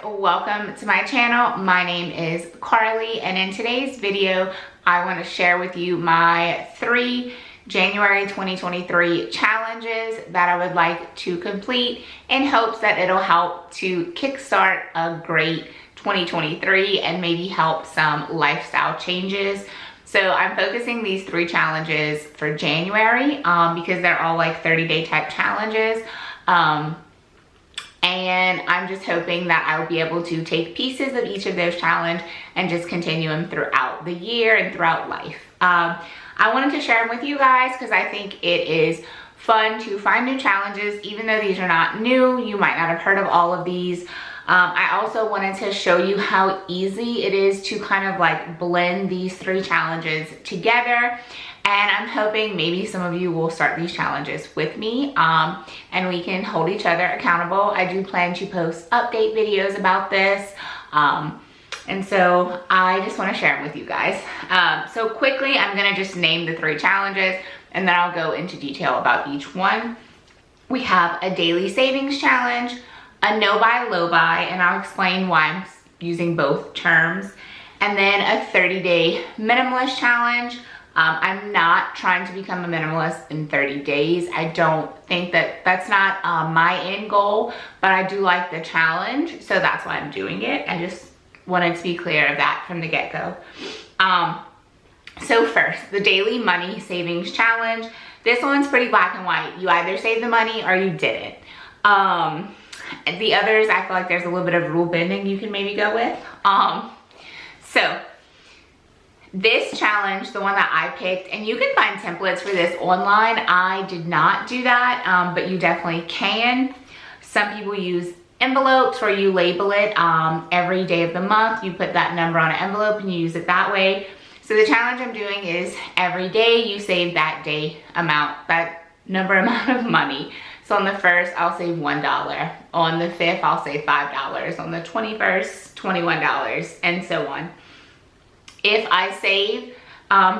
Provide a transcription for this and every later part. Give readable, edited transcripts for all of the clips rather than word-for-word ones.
welcome to my channel. My name is Carly, and in today's video I want to share with you my 3 January 2023 challenges that I would like to complete in hopes that it'll help to kickstart a great 2023 and maybe help some lifestyle changes. So I'm focusing these 3 challenges for January because they're all like 30-day type challenges. And I'm just hoping that I'll be able to take pieces of each of those challenges and just continue them throughout the year and throughout life. I wanted to share them with you guys because I think it is fun to find new challenges. Even though these are not new, you might not have heard of all of these. I also wanted to show you how easy it is to kind of like blend these 3 challenges together. And I'm hoping maybe some of you will start these challenges with me and we can hold each other accountable. I do plan to post update videos about this. And so I just want to share them with you guys. So quickly, I'm going to just name the 3 challenges and then I'll go into detail about each one. We have a daily savings challenge, a no buy, low buy, and I'll explain why I'm using both terms. And then a 30-day minimalist challenge. I'm not trying to become a minimalist in 30 days. I don't think that's not my end goal, but I do like the challenge, so that's why I'm doing it. I just wanted to be clear of that from the get-go. So first, the daily money savings challenge. This one's pretty black and white. You either save the money or you didn't. The others, I feel like there's a little bit of rule bending you can maybe go with. So this challenge, the one that I picked, and you can find templates for this online. I did not do that, but you definitely can. Some people use envelopes where you label it every day of the month. You put that number on an envelope and you use it that way. So the challenge I'm doing is every day you save that day amount, that number amount of money. So on the 1st, I'll save $1. On the 5th, I'll save $5. On the 21st, $21, and so on. If I save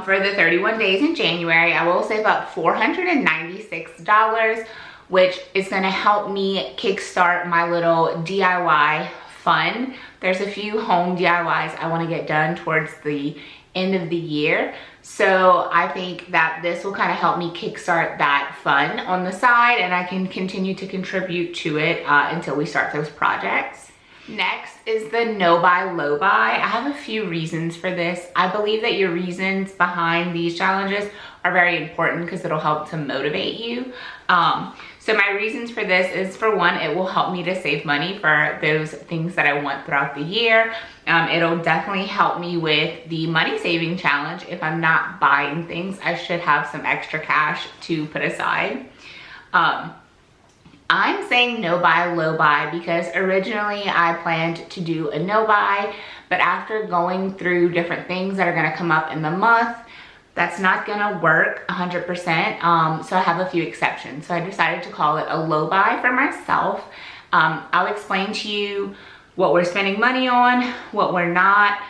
for the 31 days in January, I will save up $496, which is gonna help me kickstart my little DIY fund. There's a few home DIYs I wanna get done towards the end of the year. So I think that this will kind of help me kickstart that fund on the side, and I can continue to contribute to it until we start those projects. Next is the no buy, low buy. I have a few reasons for this. I believe that your reasons behind these challenges are very important because it'll help to motivate you. So my reasons for this is, for one, it will help me to save money for those things that I want throughout the year. It'll definitely help me with the money saving challenge. If I'm not buying things, I should have some extra cash to put aside. I'm saying no buy, low buy because originally I planned to do a no buy, but after going through different things that are gonna come up in the month, that's not gonna work 100%, so I have a few exceptions. So I decided to call it a low buy for myself. I'll explain to you what we're spending money on, what we're not,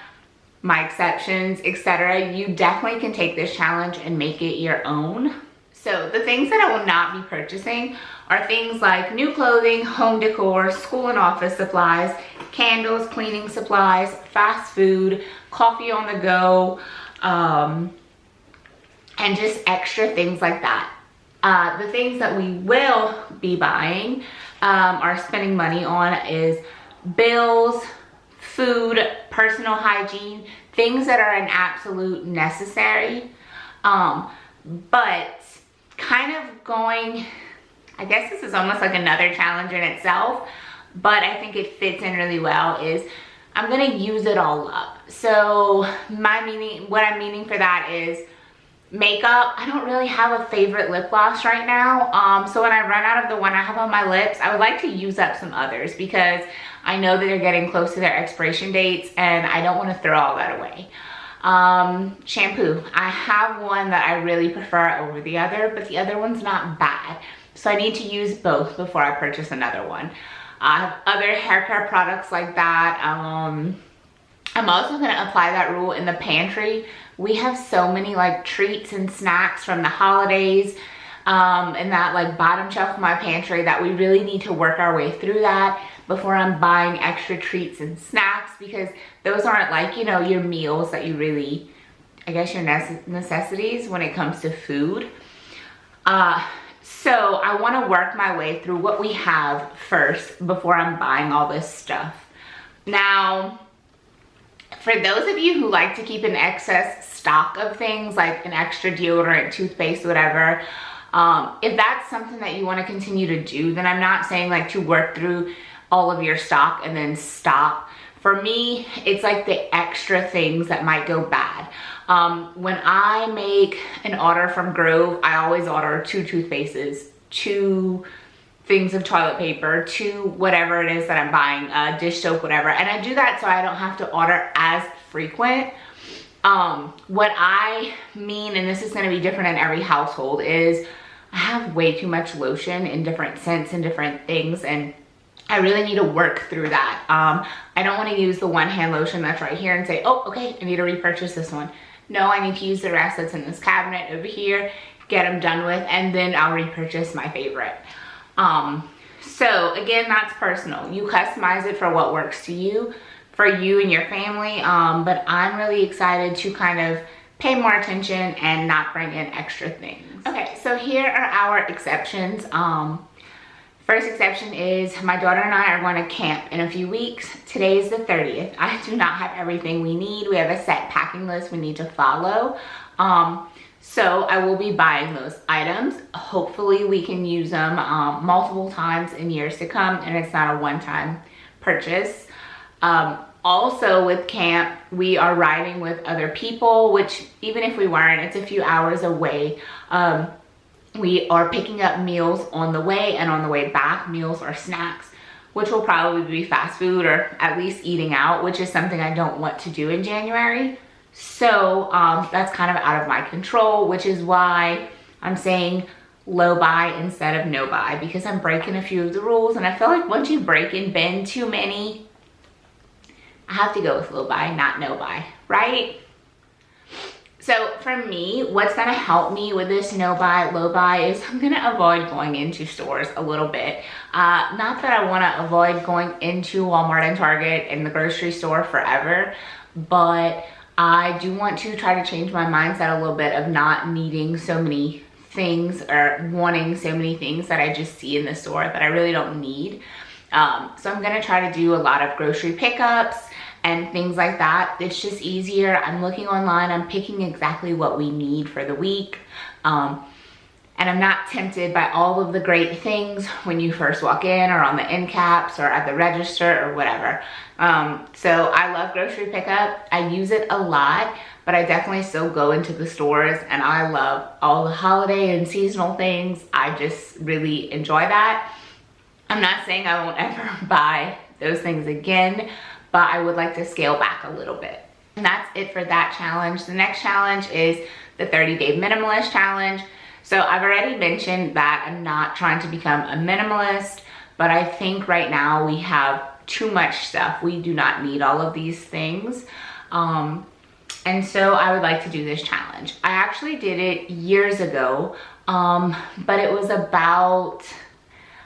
my exceptions, etc. You definitely can take this challenge and make it your own. So the things that I will not be purchasing are things like new clothing, home decor, school and office supplies, candles, cleaning supplies, fast food, coffee on the go, and just extra things like that. The things that we will be buying or spending money on is bills, food, personal hygiene, things that are an absolute necessary. But kind of going, I guess this is almost like another challenge in itself, but I think it fits in really well, is I'm gonna use it all up. So what I'm meaning for that is makeup. I don't really have a favorite lip gloss right now. So when I run out of the one I have on my lips, I would like to use up some others because I know that they're getting close to their expiration dates and I don't want to throw all that away. Shampoo. I have one that I really prefer over the other, but the other one's not bad. So I need to use both before I purchase another one. I have other hair care products like that. I'm also gonna apply that rule in the pantry. We have so many like treats and snacks from the holidays. in that like bottom shelf of my pantry that we really need to work our way through that before I'm buying extra treats and snacks, because those aren't like, you know, your meals that you really, I guess, your necessities when it comes to food. So I want to work my way through what we have first before I'm buying all this stuff. Now, for those of you who like to keep an excess stock of things like an extra deodorant, toothpaste, whatever, if that's something that you want to continue to do, then I'm not saying like to work through all of your stock and then stop. For me, it's like the extra things that might go bad. When I make an order from Grove, I always order 2 toothpastes, 2 things of toilet paper, 2 whatever it is that I'm buying, dish soap, whatever. And I do that so I don't have to order as frequent. What I mean, and this is going to be different in every household, is I have way too much lotion in different scents and different things, and I really need to work through that. I don't want to use the one hand lotion that's right here and say, oh, okay, I need to repurchase this one. No, I need to use the rest that's in this cabinet over here, get them done with, and then I'll repurchase my favorite. So again, that's personal. You customize it for what works to you, for you and your family. But I'm really excited to kind of pay more attention and not bring in extra things. Okay, so here are our exceptions. First exception is my daughter and I are going to camp in a few weeks. Today is the 30th. I do not have everything we need. We have a set packing list we need to follow. So I will be buying those items. Hopefully we can use them multiple times in years to come, and it's not a one-time purchase. Also with camp, we are riding with other people, which even if we weren't, it's a few hours away. We are picking up meals on the way and on the way back, meals or snacks, which will probably be fast food or at least eating out, which is something I don't want to do in January. So that's kind of out of my control, which is why I'm saying low buy instead of no buy, because I'm breaking a few of the rules. And I feel like once you break and bend too many, I have to go with low buy, not no buy, right? So for me, what's gonna help me with this no buy, low buy is I'm gonna avoid going into stores a little bit. Not that I wanna avoid going into Walmart and Target and the grocery store forever, but I do want to try to change my mindset a little bit of not needing so many things or wanting so many things that I just see in the store that I really don't need. So I'm gonna try to do a lot of grocery pickups and things like that. It's just easier. I'm looking online, I'm picking exactly what we need for the week. And I'm not tempted by all of the great things when you first walk in or on the end caps or at the register or whatever. So I love grocery pickup. I use it a lot, but I definitely still go into the stores, and I love all the holiday and seasonal things. I just really enjoy that. I'm not saying I won't ever buy those things again, but I would like to scale back a little bit. And that's it for that challenge. The next challenge is the 30-day minimalist challenge. So I've already mentioned that I'm not trying to become a minimalist, but I think right now we have too much stuff. We do not need all of these things. And so I would like to do this challenge. I actually did it years ago, but it was about,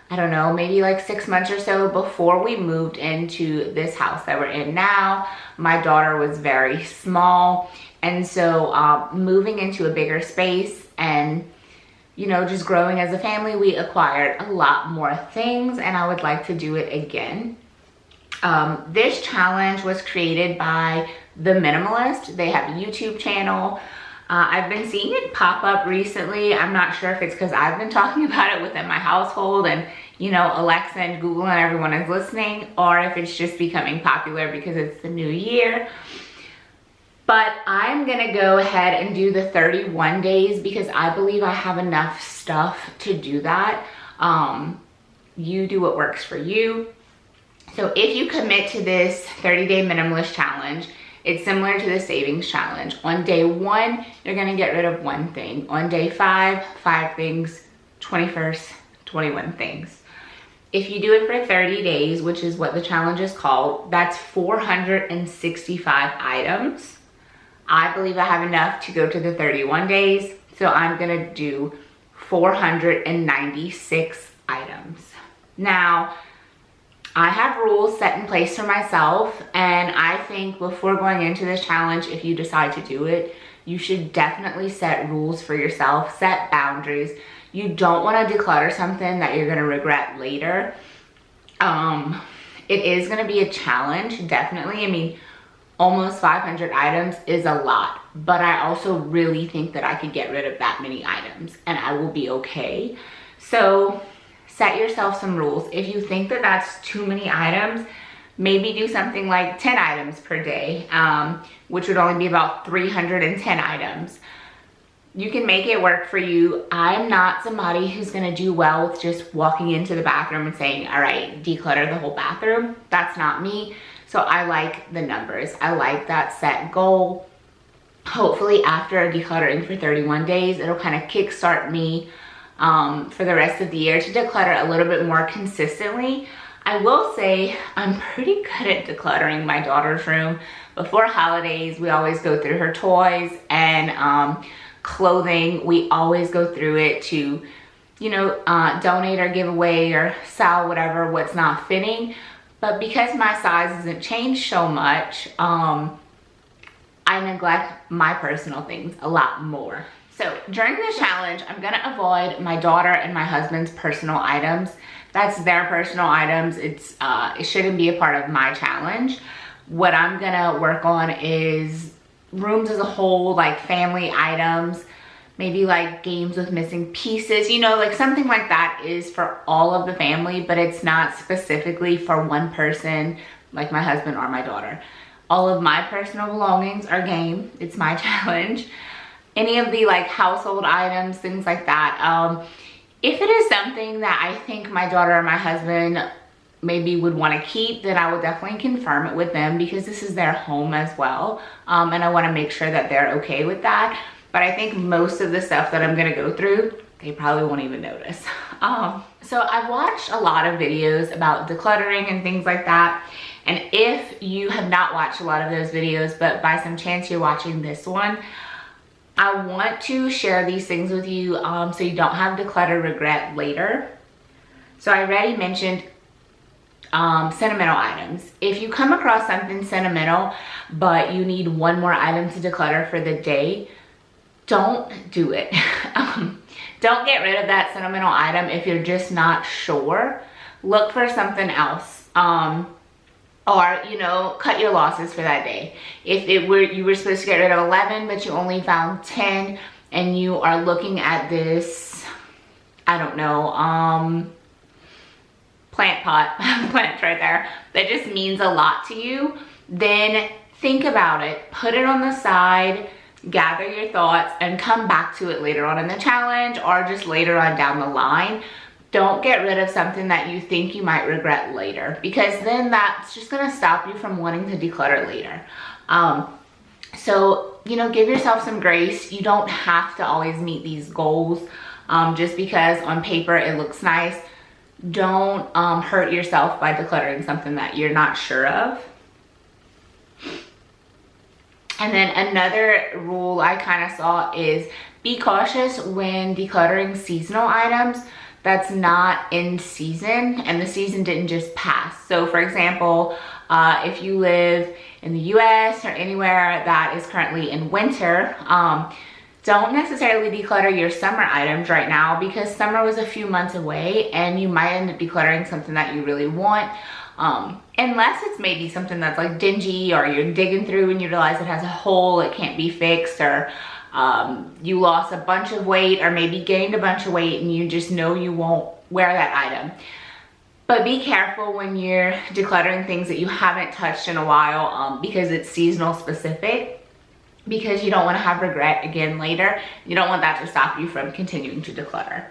I don't know, maybe like 6 months or so before we moved into this house that we're in now. My daughter was very small, and so moving into a bigger space and, you know, just growing as a family, we acquired a lot more things, and I would like to do it again. This challenge was created by The Minimalist. They have a YouTube channel. I've been seeing it pop up recently. I'm not sure if it's because I've been talking about it within my household and, you know, Alexa and Google and everyone is listening, or if it's just becoming popular because it's the new year. But I'm gonna go ahead and do the 31 days because I believe I have enough stuff to do that. You do what works for you. So if you commit to this 30-day minimalist challenge, it's similar to the savings challenge. On day 1, you're gonna get rid of 1 thing. On day 5, 5 things. 21st, 21 things. If you do it for 30 days, which is what the challenge is called, that's 465 items. I believe I have enough to go to the 31 days, so I'm gonna do 496 items. Now, I have rules set in place for myself, and I think before going into this challenge, if you decide to do it, you should definitely set rules for yourself, set boundaries. You don't want to declutter something that you're going to regret later. It is going to be a challenge, definitely. I mean, almost 500 items is a lot, but I also really think that I could get rid of that many items and I will be okay. So set yourself some rules. If you think that that's too many items, maybe do something like 10 items per day, which would only be about 310 items. You can make it work for you. I'm not somebody who's gonna do well with just walking into the bathroom and saying, all right, declutter the whole bathroom. That's not me. So I like the numbers. I like that set goal. Hopefully after decluttering for 31 days, it'll kind of kickstart me for the rest of the year to declutter a little bit more consistently. I will say I'm pretty good at decluttering my daughter's room. Before holidays, we always go through her toys and clothing. We always go through it to, you know, donate or give away or sell whatever, what's not fitting. But because my size hasn't changed so much, I neglect my personal things a lot more. So during this challenge, I'm gonna avoid my daughter and my husband's personal items. That's their personal items. It shouldn't be a part of my challenge. What I'm gonna work on is rooms as a whole, like family items, maybe like games with missing pieces, you know, like something like that is for all of the family, but it's not specifically for one person, like my husband or my daughter. All of my personal belongings are game. It's my challenge. Any of the like household items, things like that. If it is something that I think my daughter or my husband maybe would want to keep, then I will definitely confirm it with them because this is their home as well. And I want to make sure that they're okay with that. But I think most of the stuff that I'm going to go through, they probably won't even notice. So I've watched a lot of videos about decluttering and things like that. And if you have not watched a lot of those videos, but by some chance you're watching this one, I want to share these things with you so you don't have declutter regret later. So I already mentioned sentimental items. If you come across something sentimental, but you need one more item to declutter for the day, don't do it. Don't get rid of that sentimental item if you're just not sure. Look for something else. Or, you know, cut your losses for that day. If you were supposed to get rid of 11, but you only found 10, and you are looking at this, I don't know, plant pot, plants right there, that just means a lot to you, then think about it, put it on the side, gather your thoughts, and come back to it later on in the challenge or just later on down the line. Don't get rid of something that you think you might regret later, because then that's just gonna stop you from wanting to declutter later. So, you know, give yourself some grace. You don't have to always meet these goals just because on paper it looks nice. Don't hurt yourself by decluttering something that you're not sure of. And then another rule I kind of saw is be cautious when decluttering seasonal items that's not in season and the season didn't just pass. So for example, if you live in the US or anywhere that is currently in winter, don't necessarily declutter your summer items right now because summer was a few months away and you might end up decluttering something that you really want. Unless it's maybe something that's like dingy or you're digging through and you realize it has a hole, it can't be fixed, or you lost a bunch of weight or maybe gained a bunch of weight and you just know you won't wear that item. But be careful when you're decluttering things that you haven't touched in a while because it's seasonal specific, because you don't want to have regret again later. You don't want that to stop you from continuing to declutter.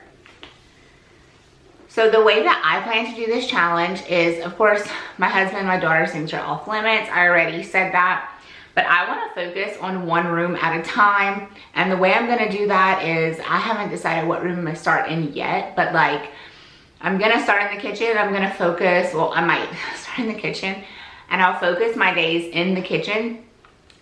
So the way that I plan to do this challenge is, of course, my husband and my daughter's things are off limits. I already said that. But I want to focus on one room at a time. And the way I'm going to do that is, I haven't decided what room I'm going to start in yet. But like, I'm going to start in the kitchen. I'm going to focus, well, I might start in the kitchen. And I'll focus my days in the kitchen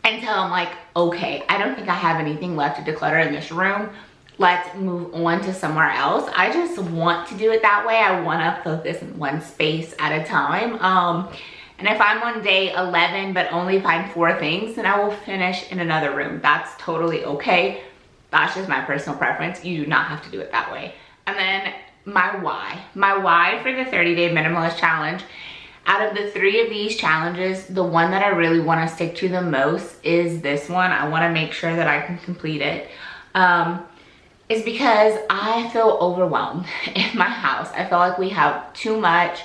until I'm like, okay, I don't think I have anything left to declutter in this room. let's move on to somewhere else. I just want to do it that way. I want to focus in one space at a time. And if I'm on day 11 but only find 4 things, then I will finish in another room. That's totally okay. That's just my personal preference. You do not have to do it that way. And then my why. My why for the 30-day minimalist challenge. Out of the 3 of these challenges, the one that I really want to stick to the most is this one. I want to make sure that I can complete it. Is because I feel overwhelmed in my house. I feel like we have too much.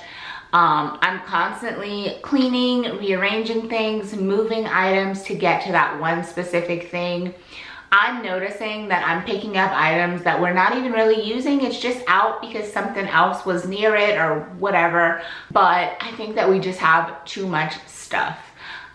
I'm constantly cleaning, rearranging things, moving items to get to that one specific thing. I'm noticing that I'm picking up items that we're not even really using. It's just out because something else was near it or whatever. But I think that we just have too much stuff.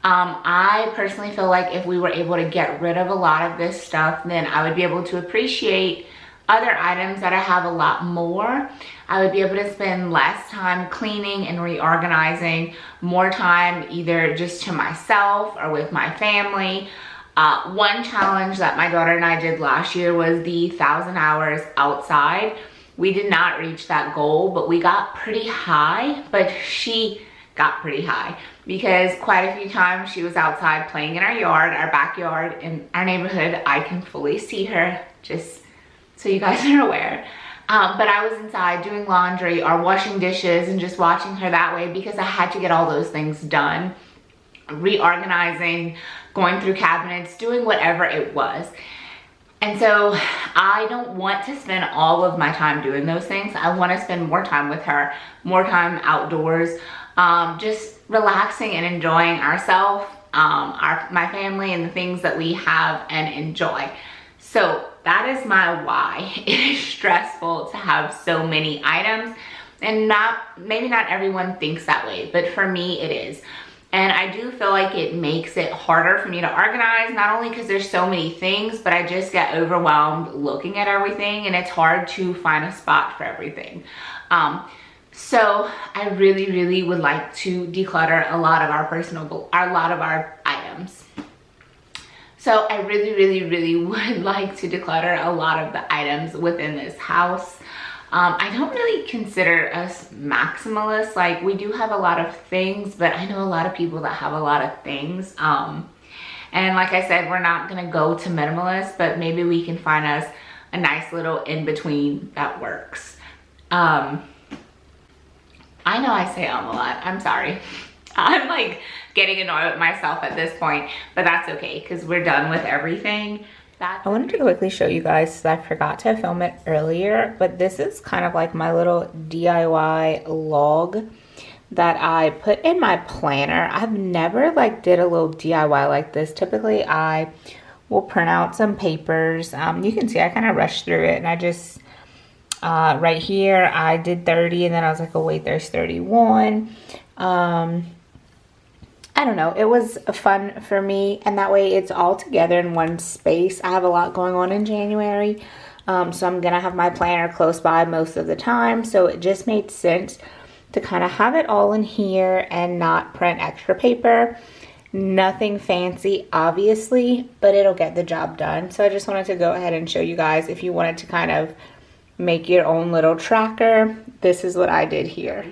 I personally feel like if we were able to get rid of a lot of this stuff, then I would be able to appreciate other items that I have a lot more. I would be able to spend less time cleaning and reorganizing, more time either just to myself or with my family. One challenge that my daughter and I did last year was the 1,000 hours outside. We did not reach that goal, but we got pretty high, but she got pretty high because quite a few times she was outside playing in our yard, our backyard in our neighborhood. I can fully see her, just so you guys are aware. But I was inside doing laundry or washing dishes and just watching her that way because I had to get all those things done. Reorganizing, going through cabinets, doing whatever it was. And so I don't want to spend all of my time doing those things. I want to spend more time with her, more time outdoors, just relaxing and enjoying ourselves, my family, and the things that we have and enjoy. So that is my why. It is stressful to have so many items, and maybe not everyone thinks that way, but for me it is. And I do feel like it makes it harder for me to organize, not only because there's so many things, but I just get overwhelmed looking at everything, and it's hard to find a spot for everything. So I really, really would like to declutter a lot of our items. So I really, really, really would like to declutter a lot of the items within this house. I don't really consider us maximalists. Like, we do have a lot of things, but I know a lot of people that have a lot of things. And like I said, we're not gonna go to minimalist, but maybe we can find us a nice little in-between that works. I know I say a lot, I'm sorry. I'm like getting annoyed with myself at this point, but that's okay because we're done with everything. I wanted to quickly show you guys, I forgot to film it earlier, but this is kind of like my little DIY log that I put in my planner. I've never like did a little DIY like this. Typically I will print out some papers. You can see I kind of rushed through it, and I just right here I did 30, and then I was like, oh wait, there's 31. I don't know, it was fun for me, and that way it's all together in one space. I have a lot going on in January, so I'm gonna have my planner close by most of the time, so it just made sense to kind of have it all in here and not print extra paper. Nothing fancy, obviously, but it'll get the job done. So I just wanted to go ahead and show you guys, if you wanted to kind of make your own little tracker, this is what I did here.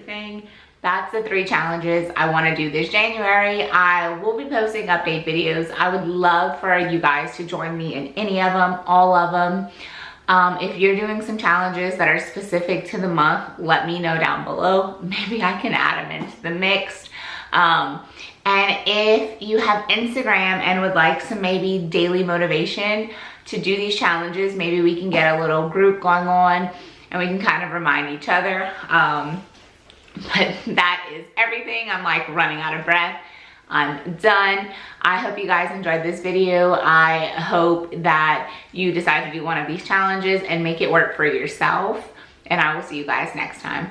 That's the 3 challenges I want to do this January. I will be posting update videos. I would love for you guys to join me in any of them, all of them. If you're doing some challenges that are specific to the month, let me know down below. Maybe I can add them into the mix. And if you have Instagram and would like some maybe daily motivation to do these challenges, maybe we can get a little group going on and we can kind of remind each other. But that is everything. I'm like running out of breath. I'm done. I hope you guys enjoyed this video. I hope that you decide to do one of these challenges and make it work for yourself. And I will see you guys next time.